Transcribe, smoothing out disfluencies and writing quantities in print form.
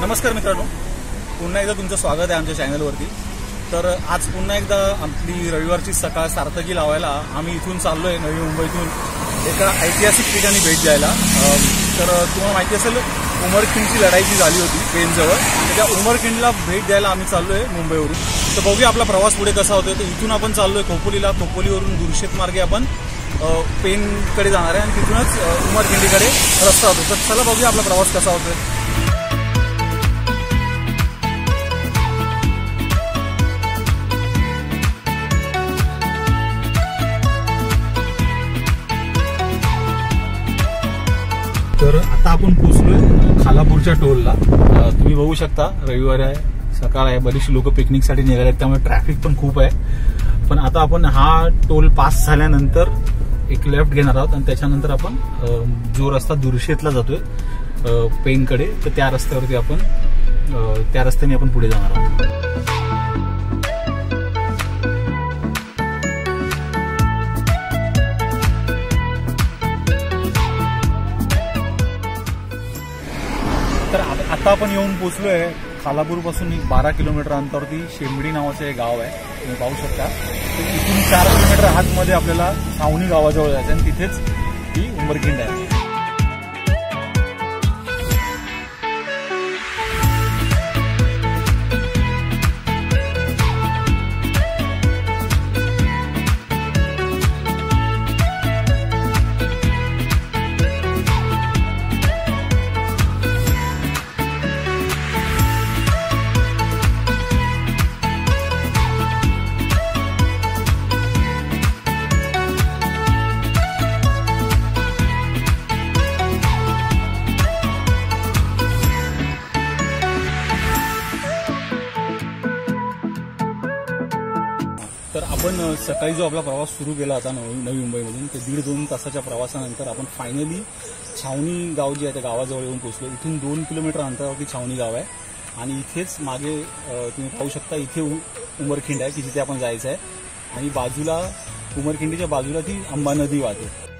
नमस्कार मित्रांनो, पुन्हा एकदा तुमचं स्वागत आहे आमच्या चॅनलवरती। तर आज पुन्हा एकदा आपली रविवारची सकाळ सार्थकी लावायला आम्ही इथून चाललोय नवी मुंबईतून एका ऐतिहासिक ठिकाणी भेट द्यायला। तर तुम्हाला माहिती असेल उमरखिंडची लढाई जी झाली होती पेनजवळ, त्या उमरखिंडला भेट द्यायला आम्ही चाललोय मुंबईवरून। तर बघूया आपला प्रवास पुढे कसा होतोय। तर इथून आपण चाललोय खोपोलीला, खोपोलीवरून दुर्शेत मार्गे आपण पेनकडे जाणार आहे आणि तिथूनच उमरखिंडीकडे रस्ता होतो। तर चला बघूया आपला प्रवास कसा होतोय। तर आता आपण पोहोचलोय खालापूरच्या टोलला। तुम्ही बघू शकता रविवार आहे, सकाळ आहे, बरीचशी लोक पिकनिकसाठी निघाले आहेत, त्यामुळे ट्रॅफिक पण खूप आहे। पण आता आपण हा टोल पास झाल्यानंतर एक लेफ्ट घेणार आहोत आणि त्याच्यानंतर आपण जो रस्ता दुर्शेतला जातोय पेनकडे, तर त्या रस्त्यावरती आपण त्या रस्त्याने आपण पुढे जाणार आहोत। तर आता आपण येऊन पोहोचलोय खालापूर पासून 12 किलोमीटर अंतरावरती शेंबडी नावाचं एक गाव आहे, तुम्ही पाहू शकता। तर इथून 4 किलोमीटर आतमध्ये आपल्याला छावणी गावाजवळ जायचं आणि तिथेच ही उमरखिंड आहे। तर आपण सकाळी जो आपला प्रवास सुरू केला होता नवी मुंबईमधून, ते 1.5-2 तासाच्या प्रवासानंतर आपण फायनली छावणी गाव जे आहे त्या गावाजवळ येऊन पोहोचलो। इथून 2 किलोमीटर अंतरावरती छावणी गाव आहे आणि इथेच मागे तुम्ही पाहू शकता इथे उमरखिंड आहे की जिथे आपण जायचं आहे आणि बाजूला उमरखिंडीच्या बाजूला ती अंबा नदी वाहते।